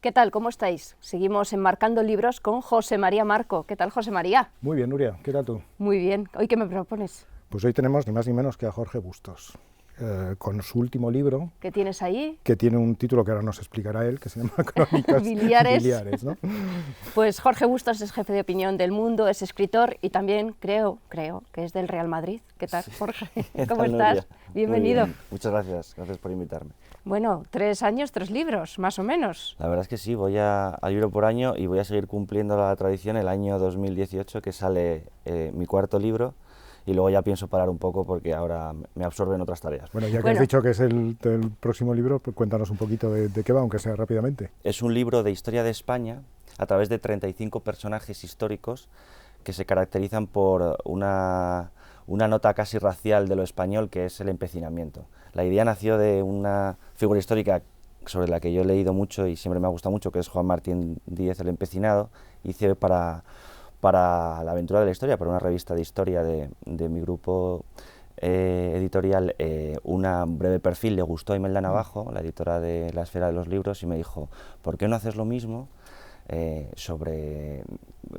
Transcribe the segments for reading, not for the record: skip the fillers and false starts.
¿Qué tal? ¿Cómo estáis? Seguimos enmarcando libros con José María Marco. ¿Qué tal, José María? Muy bien, Nuria, ¿qué tal tú? Muy bien. ¿Hoy qué me propones? Pues hoy tenemos ni más ni menos que a Jorge Bustos, con su último libro, ¿Qué tienes ahí? que tiene un título que ahora nos explicará él, que se llama Crónicas Biliares, ¿no? Pues Jorge Bustos es jefe de opinión del Mundo, es escritor y también creo que es del Real Madrid. ¿Qué tal, Jorge? ¿Cómo tal, estás? Nuria? Bienvenido. Muy bien. Muchas gracias por invitarme. Bueno, 3 años, 3 libros, más o menos. La verdad es que sí, voy a libro por año y voy a seguir cumpliendo la tradición el año 2018 que sale mi cuarto libro y luego ya pienso parar un poco porque ahora me absorben otras tareas. Bueno, ya que has dicho que es el próximo libro, pues cuéntanos un poquito de qué va, aunque sea rápidamente. Es un libro de historia de España a través de 35 personajes históricos que se caracterizan por una nota casi racial de lo español, que es el empecinamiento. La idea nació de una figura histórica sobre la que yo he leído mucho y siempre me ha gustado mucho, que es Juan Martín Díez el Empecinado. Hice para la aventura de la historia, para una revista de historia de mi grupo editorial, un breve perfil. Le gustó a Imelda Navajo, la editora de La Esfera de los Libros, y me dijo, ¿por qué no haces lo mismo sobre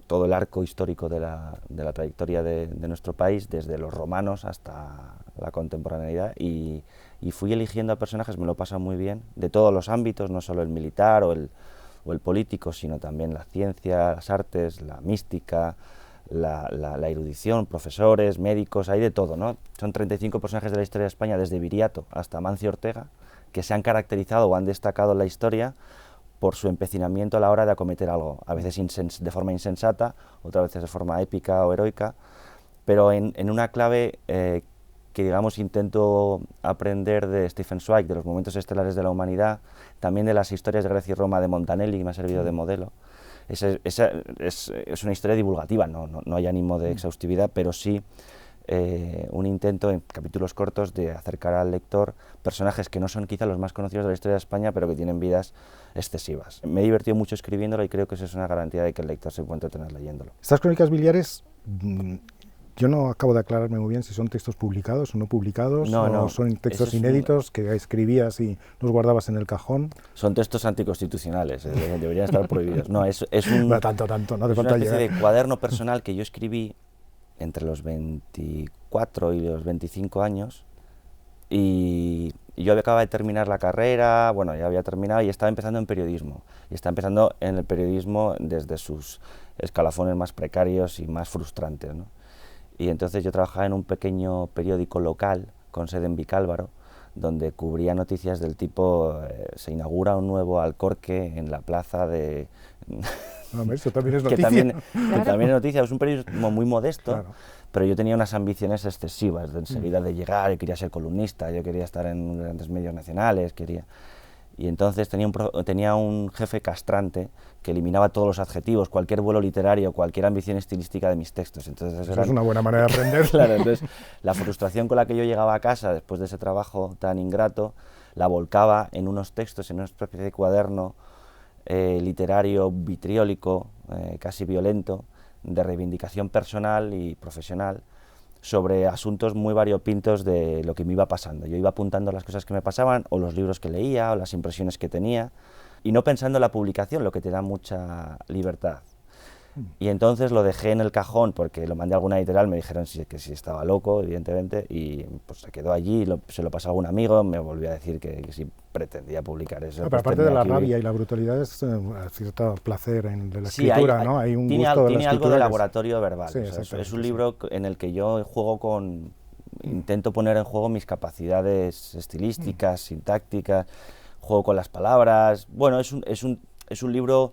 todo el arco histórico de la trayectoria de nuestro país, desde los romanos hasta la contemporaneidad? Y fui eligiendo a personajes, me lo paso muy bien, de todos los ámbitos, no solo el militar o el político, sino también la ciencia, las artes, la mística, la erudición, profesores, médicos, hay de todo, ¿no? Son 35 personajes de la historia de España, desde Viriato hasta Amancio Ortega, que se han caracterizado o han destacado en la historia por su empecinamiento a la hora de acometer algo, a veces de forma insensata, otras veces de forma épica o heroica, pero en una clave que, digamos, intento aprender de Stefan Zweig, de los momentos estelares de la humanidad, también de las historias de Grecia y Roma de Montanelli, que me ha servido de modelo. Esa es una historia divulgativa, no hay ánimo de exhaustividad, pero sí un intento en capítulos cortos de acercar al lector personajes que no son quizá los más conocidos de la historia de España, pero que tienen vidas excesivas. Me he divertido mucho escribiéndolo y creo que eso es una garantía de que el lector se puede entretener leyéndolo. Estas crónicas biliares, yo no acabo de aclararme muy bien si son textos publicados o no publicados, o son textos inéditos que escribías y los guardabas en el cajón. Son textos anticonstitucionales, deberían estar prohibidos. No, es un, no tanto, no hace falta una especie de cuaderno personal que yo escribí entre los 24 y los 25 años, y yo acababa de terminar la carrera, bueno, ya había terminado y estaba empezando en periodismo. Y estaba empezando en el periodismo desde sus escalafones más precarios y más frustrantes, ¿no? Y entonces yo trabajaba en un pequeño periódico local con sede en Vicálvaro, donde cubría noticias del tipo, se inaugura un nuevo Alcorque en la plaza de... No, eso también es noticia. que también es noticia, es un periodismo muy modesto, claro. Pero yo tenía unas ambiciones excesivas de enseguida de llegar, yo quería ser columnista, yo quería estar en grandes medios nacionales, y entonces tenía un jefe castrante que eliminaba todos los adjetivos, cualquier vuelo literario, cualquier ambición estilística de mis textos. Entonces eso es una buena manera de aprender. Claro, entonces la frustración con la que yo llegaba a casa después de ese trabajo tan ingrato, la volcaba en unos textos, en una especie de cuaderno literario vitriólico, casi violento, de reivindicación personal y profesional, sobre asuntos muy variopintos de lo que me iba pasando. Yo iba apuntando las cosas que me pasaban, o los libros que leía, o las impresiones que tenía, y no pensando en la publicación, lo que te da mucha libertad. Y entonces lo dejé en el cajón porque lo mandé a alguna editorial, me dijeron que si estaba loco, evidentemente, y pues se quedó allí, se lo pasó a algún amigo, me volvió a decir que si pretendía publicar eso. Pero aparte de la rabia y la brutalidad, es cierto placer de la escritura, ¿no? Hay un gusto de la escritura. Tiene algo de laboratorio verbal. Sí, o sea, es un libro en el que yo intento poner en juego mis capacidades estilísticas, sintácticas, juego con las palabras. Bueno, es un libro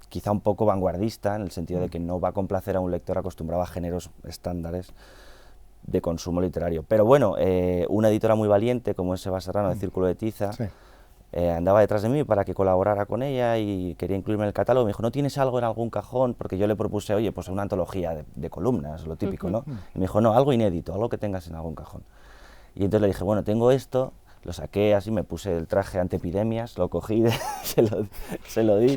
quizá un poco vanguardista, en el sentido de que no va a complacer a un lector acostumbrado a géneros estándares de consumo literario. Pero bueno, una editora muy valiente como es Eva Serrano, de Círculo de Tiza, sí, andaba detrás de mí para que colaborara con ella y quería incluirme en el catálogo. Me dijo, ¿no tienes algo en algún cajón? Porque yo le propuse, oye, pues una antología de columnas, lo típico, ¿no? Y me dijo, no, algo inédito, algo que tengas en algún cajón. Y entonces le dije, bueno, tengo esto. Lo saqué así, me puse el traje antiepidemias, lo cogí, se lo di,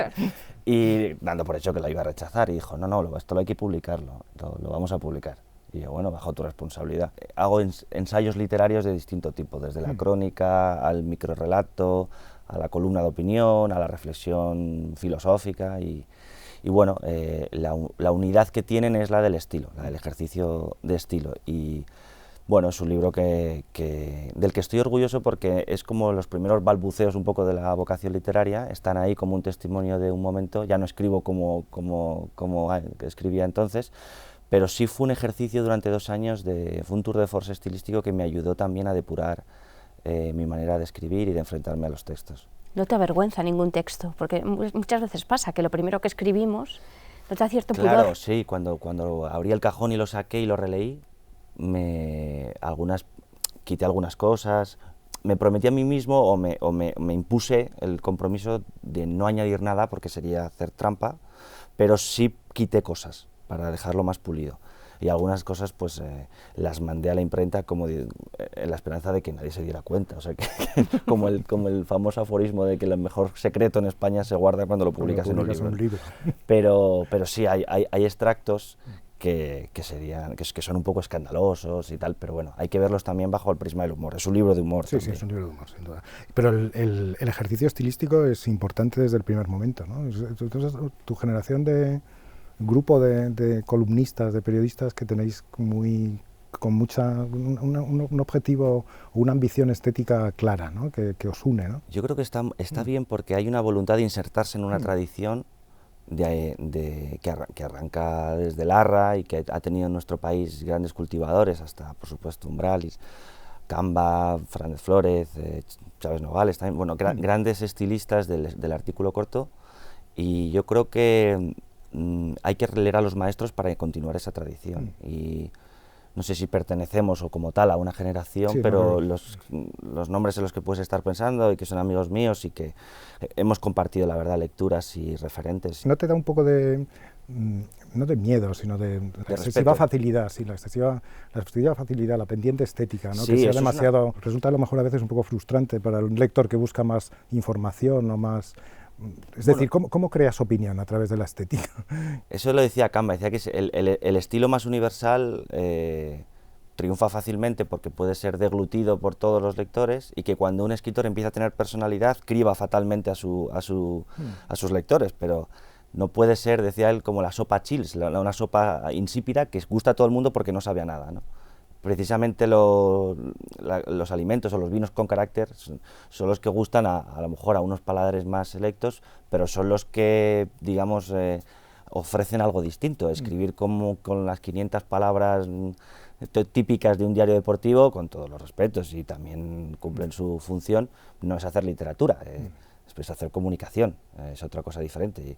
y dando por hecho que lo iba a rechazar, y dijo, no, esto lo hay que publicarlo, lo vamos a publicar. Y yo, bueno, bajo tu responsabilidad. Hago ensayos literarios de distinto tipo, desde la crónica, al microrrelato, la columna de opinión, a la reflexión filosófica y bueno, la unidad que tienen es la del estilo, la del ejercicio de estilo. Y bueno, es un libro del que estoy orgulloso porque es como los primeros balbuceos un poco de la vocación literaria, están ahí como un testimonio de un momento. Ya no escribo como escribía entonces, pero sí fue un ejercicio durante 2 años, fue un tour de force estilístico que me ayudó también a depurar mi manera de escribir y de enfrentarme a los textos. ¿No te avergüenza ningún texto? Porque muchas veces pasa que lo primero que escribimos nos da cierto pudor. Claro, sí, cuando abrí el cajón y lo saqué y lo releí, quité algunas cosas, me prometí a mí mismo o me impuse el compromiso de no añadir nada porque sería hacer trampa, pero sí quité cosas para dejarlo más pulido. Y algunas cosas pues las mandé a la imprenta como en la esperanza de que nadie se diera cuenta, o sea, como el famoso aforismo de que el mejor secreto en España se guarda cuando lo publicas en un libro. Pero sí, hay extractos que son un poco escandalosos y tal, pero bueno, hay que verlos también bajo el prisma del humor. Es un libro de humor. Sí, sí, es un libro de humor, sin duda. Pero el ejercicio estilístico es importante desde el primer momento, ¿no? Entonces, tu generación de grupo de columnistas, de periodistas que tenéis un objetivo o una ambición estética clara, ¿no? que os une, ¿no? Yo creo que está bien porque hay una voluntad de insertarse en una tradición que arranca desde Larra y que ha tenido en nuestro país grandes cultivadores, hasta por supuesto Umbralis, Camba, Fernández Flórez, Chávez Nogales, también, bueno, grandes estilistas del artículo corto, y yo creo que hay que leer a los maestros para continuar esa tradición. Y no sé si pertenecemos o como tal a una generación, sí, pero los nombres en los que puedes estar pensando y que son amigos míos y que hemos compartido, la verdad, lecturas y referentes. ¿No te da un poco de, no de miedo, sino de excesiva facilidad, sí, la excesiva facilidad, la pendiente estética, ¿no? Sí, que sea demasiado, resulta a lo mejor a veces un poco frustrante para un lector que busca más información o más... Es decir, ¿cómo creas opinión a través de la estética? Eso lo decía Camba, decía que el estilo más universal triunfa fácilmente porque puede ser deglutido por todos los lectores, y que cuando un escritor empieza a tener personalidad criba fatalmente a sus lectores, pero no puede ser, decía él, como la sopa chills, una sopa insípida que gusta a todo el mundo porque no sabe a nada, ¿no? Precisamente los alimentos o los vinos con carácter son los que gustan a lo mejor a unos paladares más selectos, pero son los que, digamos, ofrecen algo distinto. Escribir con las 500 palabras típicas de un diario deportivo, con todos los respetos, y también cumplen su función, no es hacer literatura, es hacer comunicación, es otra cosa diferente. Y,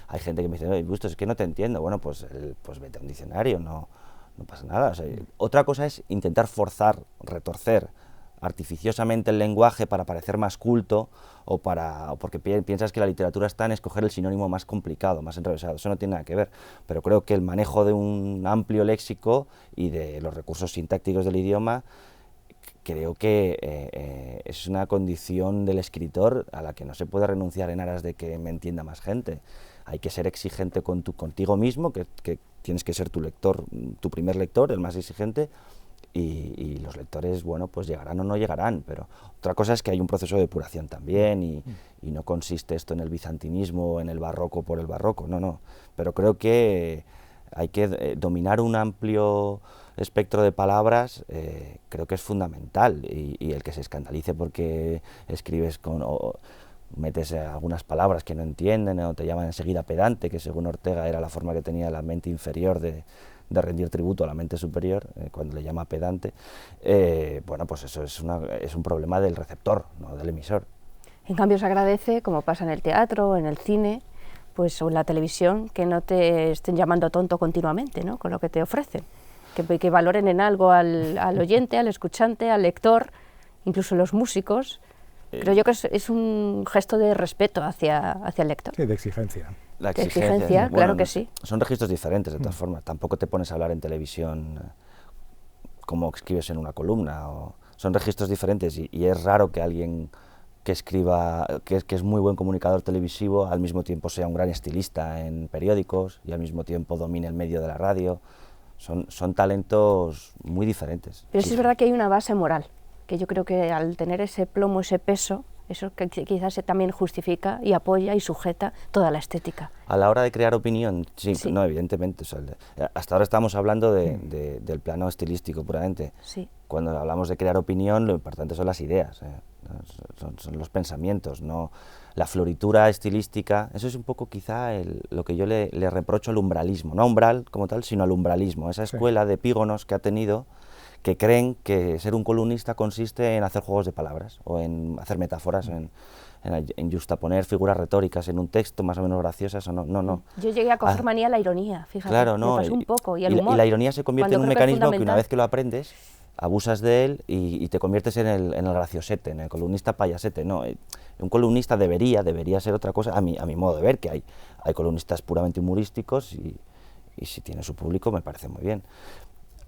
hay gente que me dice, Busto, es que no te entiendo. Bueno, pues vete a un diccionario, no pasa nada. O sea, otra cosa es intentar forzar, retorcer artificiosamente el lenguaje para parecer más culto o porque piensas que la literatura está en escoger el sinónimo más complicado, más enrevesado. Eso no tiene nada que ver, pero creo que el manejo de un amplio léxico y de los recursos sintácticos del idioma, creo que es una condición del escritor a la que no se puede renunciar en aras de que me entienda más gente. Hay que ser exigente contigo mismo, que tienes que ser tu lector, tu primer lector, el más exigente, y los lectores, bueno, pues llegarán o no llegarán, pero otra cosa es que hay un proceso de depuración también, y no consiste esto en el bizantinismo, en el barroco por el barroco, no, pero creo que hay que dominar un amplio espectro de palabras, creo que es fundamental, y el que se escandalice porque escribes metes algunas palabras que no entienden o te llaman enseguida pedante, que según Ortega era la forma que tenía la mente inferior de rendir tributo a la mente superior, cuando le llama pedante, bueno, pues eso es un problema del receptor, no del emisor. En cambio se agradece, como pasa en el teatro, en el cine, pues, o en la televisión, que no te estén llamando tonto continuamente, ¿no?, con lo que te ofrecen, que valoren en algo al oyente, al escuchante, al lector, incluso los músicos. Creo yo que es un gesto de respeto hacia el lector. Sí, de exigencia. La exigencia, bueno, claro que sí. Son registros diferentes, de todas formas. Tampoco te pones a hablar en televisión como escribes en una columna. Son registros diferentes, y es raro que alguien que escriba, que es muy buen comunicador televisivo, al mismo tiempo sea un gran estilista en periódicos y al mismo tiempo domine el medio de la radio. Son talentos muy diferentes. Pero sí es verdad que hay una base moral, que yo creo que al tener ese plomo, ese peso, Eso que quizás también justifica y apoya y sujeta toda la estética. A la hora de crear opinión, sí. No, evidentemente. O sea, hasta ahora estamos hablando del plano estilístico puramente. Sí. Cuando hablamos de crear opinión, lo importante son las ideas, son los pensamientos, no la floritura estilística. Eso es un poco quizá lo que yo le reprocho al umbralismo, no a umbral como tal, sino al umbralismo, esa escuela de epígonos que ha tenido, que creen que ser un columnista consiste en hacer juegos de palabras o en hacer metáforas, en justaponer figuras retóricas en un texto más o menos graciosas o no. No. Yo llegué a coger manía a la ironía, fíjate, claro, me pasó un poco, y al humor. Y la ironía se convierte en un mecanismo que una vez que lo aprendes, abusas de él y te conviertes en el graciosete, en el columnista payasete. No, un columnista debería ser otra cosa, a mi modo de ver, que hay columnistas puramente humorísticos y si tiene su público me parece muy bien.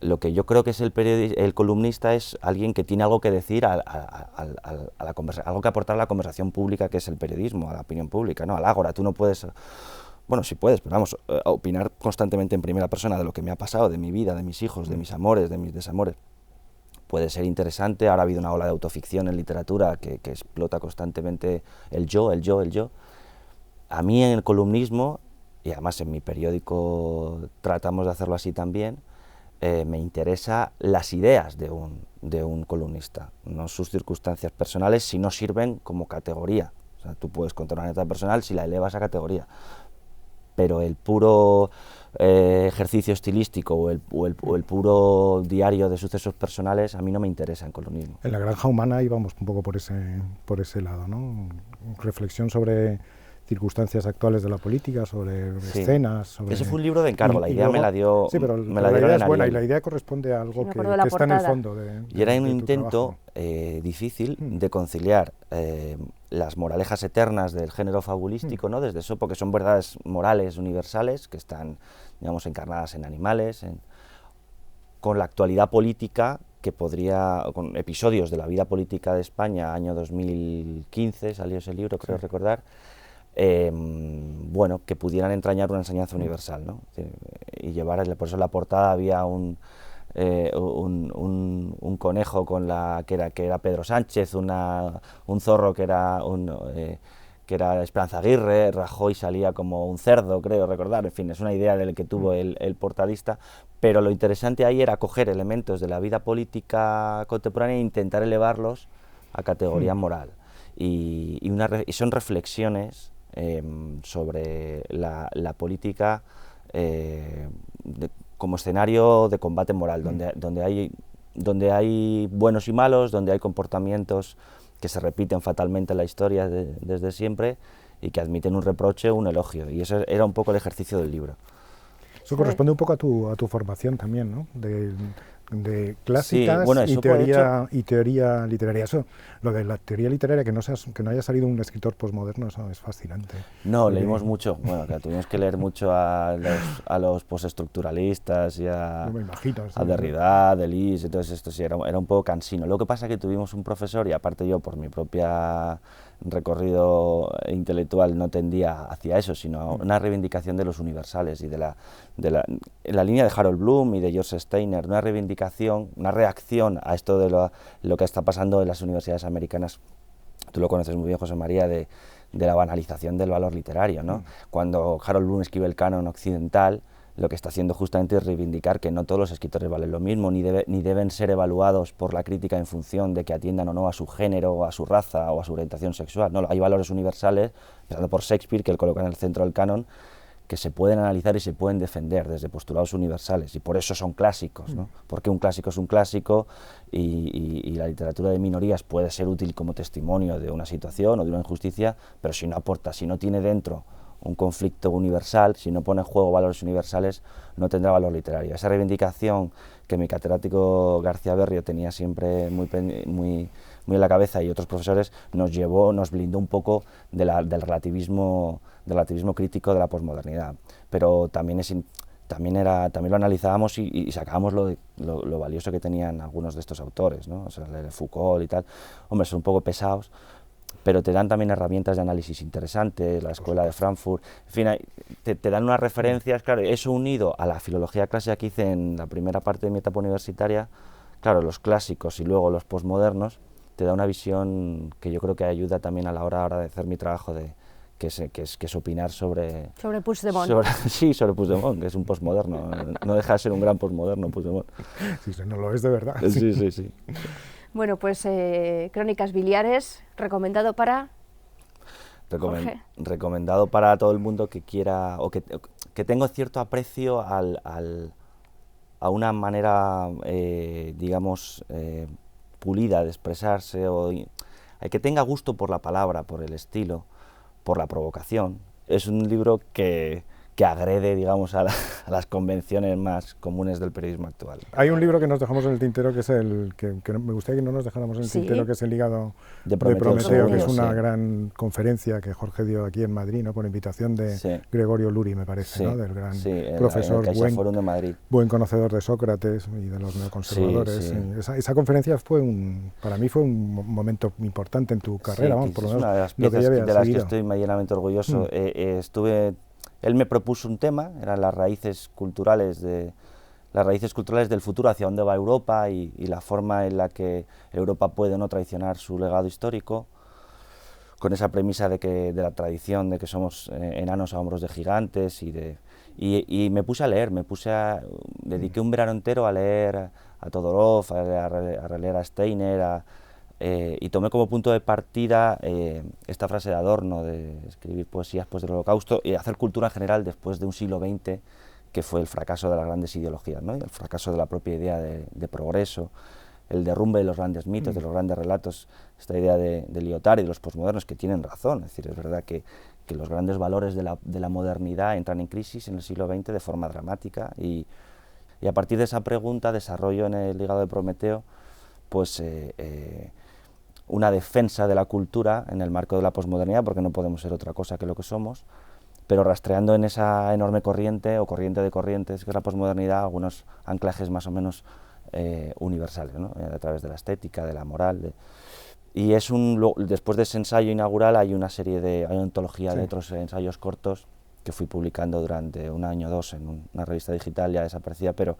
Lo que yo creo que es el columnista es alguien que tiene algo que decir, algo que aportar a la conversación pública, que es el periodismo, a la opinión pública, ¿no? Al ágora. Tú no puedes, bueno, sí puedes, pero vamos, opinar constantemente en primera persona de lo que me ha pasado, de mi vida, de mis hijos, de mis amores, de mis desamores. Puede ser interesante. Ahora ha habido una ola de autoficción en literatura que explota constantemente el yo. A mí en el columnismo, y además en mi periódico tratamos de hacerlo así también, me interesa las ideas de un columnista, no sus circunstancias personales, si no sirven como categoría. O sea, tú puedes contar una anécdota personal si la elevas a categoría, pero el puro ejercicio estilístico o el puro diario de sucesos personales a mí no me interesa en columnismo. En La granja humana íbamos un poco por ese lado, ¿no? Reflexión sobre circunstancias actuales de la política, sobre escenas. Sobre... Ese fue un libro de encargo, la idea luego, me la dio. Sí, pero la idea es buena y la idea corresponde a algo que está en el fondo. Y era un intento difícil de conciliar las moralejas eternas del género fabulístico, ¿no? Desde eso, porque son verdades morales universales que están, digamos, encarnadas en animales, con la actualidad política que podría, con episodios de la vida política de España, año 2015, salió ese libro, creo recordar. Bueno, que pudieran entrañar una enseñanza universal, ¿no? Y llevar, por eso en la portada había un conejo que era Pedro Sánchez, un zorro que era Esperanza Aguirre, Rajoy salía como un cerdo, creo recordar. En fin, es una idea del que tuvo el portadista, pero lo interesante ahí era coger elementos de la vida política contemporánea e intentar elevarlos a categoría moral. Y son reflexiones sobre la política como escenario de combate moral, donde hay buenos y malos, donde hay comportamientos que se repiten fatalmente en la historia desde siempre y que admiten un reproche o un elogio, y eso era un poco el ejercicio del libro. Eso corresponde un poco a tu formación también, ¿no? De clásicas, sí, bueno, y teoría literaria. Eso, lo de la teoría literaria, que no haya salido un escritor posmoderno, eso es fascinante. No, leímos mucho. Bueno, que tuvimos que leer mucho a los postestructuralistas y a Derrida, Deleuze, entonces esto sí, era un poco cansino. Lo que pasa es que tuvimos un profesor, y aparte yo por mi propia recorrido intelectual no tendía hacia eso, sino a una reivindicación de los universales y en la línea de Harold Bloom y de George Steiner, una reivindicación, una reacción a esto de lo que está pasando en las universidades americanas. Tú lo conoces muy bien, José María, de la banalización del valor literario, ¿no? Cuando Harold Bloom escribe el canon occidental, lo que está haciendo justamente es reivindicar que no todos los escritores valen lo mismo, ni deben ser evaluados por la crítica en función de que atiendan o no a su género, o a su raza, o a su orientación sexual. No, hay valores universales, empezando por Shakespeare, que él coloca en el centro del canon, que se pueden analizar y se pueden defender desde postulados universales, y por eso son clásicos, ¿no? Porque un clásico es un clásico, y la literatura de minorías puede ser útil como testimonio de una situación o de una injusticia, pero si no aporta, si no tiene dentro un conflicto universal, si no pone en juego valores universales, no tendrá valor literario. Esa reivindicación que mi catedrático García Berrio tenía siempre muy en la cabeza, y otros profesores, nos blindó un poco del relativismo crítico de la posmodernidad. Pero también lo analizábamos y sacábamos lo valioso que tenían algunos de estos autores, ¿no? O sea, Foucault y tal. Hombre, son un poco pesados, pero te dan también herramientas de análisis interesantes, la escuela de Frankfurt, en fin, te dan unas referencias, claro, eso unido a la filología clásica que hice en la primera parte de mi etapa universitaria, claro, los clásicos y luego los posmodernos, te da una visión que yo creo que ayuda también a la hora de hacer mi trabajo, que es opinar sobre... Sobre Puigdemont. Sí, sobre Puigdemont, que es un postmoderno, no deja de ser un gran postmoderno Puigdemont. Sí, no lo es de verdad. Sí. Bueno, pues Crónicas biliares, recomendado para... Recomendado para todo el mundo que quiera, o que tenga cierto aprecio a una manera, digamos, pulida de expresarse, que tenga gusto por la palabra, por el estilo, por la provocación. Es un libro que agrede, digamos, a las convenciones más comunes del periodismo actual. Hay un libro que nos dejamos en el tintero, que es el que me gustaría que no nos dejáramos en el tintero, que es El hígado de Prometeo, que es una gran conferencia que Jorge dio aquí en Madrid, ¿no? Por invitación de Gregorio Luri, me parece, ¿no? Del gran profesor, en de Madrid. Buen conocedor de Sócrates y de los neoconservadores. Esa conferencia para mí fue un momento importante en tu carrera, vamos, por lo menos. Es una de las piezas de las que estoy medianamente orgulloso. Él me propuso un tema, eran las raíces culturales del futuro, hacia dónde va Europa y la forma en la que Europa puede no traicionar su legado histórico, con esa premisa de la tradición, de que somos enanos a hombros de gigantes, y me puse a leer, dediqué un verano entero a leer a Todorov, a leer a Steiner, y tomé como punto de partida esta frase de Adorno, de escribir poesía después del Holocausto y hacer cultura en general después de un siglo XX que fue el fracaso de las grandes ideologías, ¿no? Y el fracaso de la propia idea de progreso, el derrumbe de los grandes mitos, de los grandes relatos, esta idea de Lyotard y de los posmodernos, que tienen razón. Es decir, es verdad que los grandes valores de la modernidad entran en crisis en el siglo XX de forma dramática, y a partir de esa pregunta desarrollo en El hígado de Prometeo pues una defensa de la cultura en el marco de la posmodernidad, porque no podemos ser otra cosa que lo que somos, pero rastreando en esa enorme corriente o corriente de corrientes que es la posmodernidad algunos anclajes más o menos universales, ¿no? A través de la estética, de la moral. Y después de ese ensayo inaugural hay una antología de otros ensayos cortos que fui publicando durante un año o dos en una revista digital ya desaparecida, pero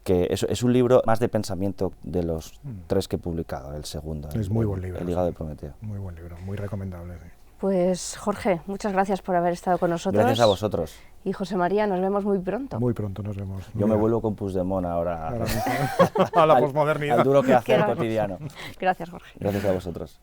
que es un libro más de pensamiento de los tres que he publicado, el segundo. Es muy buen libro. El hígado de Prometeo. Muy buen libro, muy recomendable. Sí. Pues Jorge, muchas gracias por haber estado con nosotros. Gracias a vosotros. Y José María, nos vemos muy pronto. Muy pronto nos vemos. Yo me vuelvo con Puigdemont ahora a la posmodernidad. Al duro que hacer cotidiano. Gracias, Jorge. Gracias a vosotros.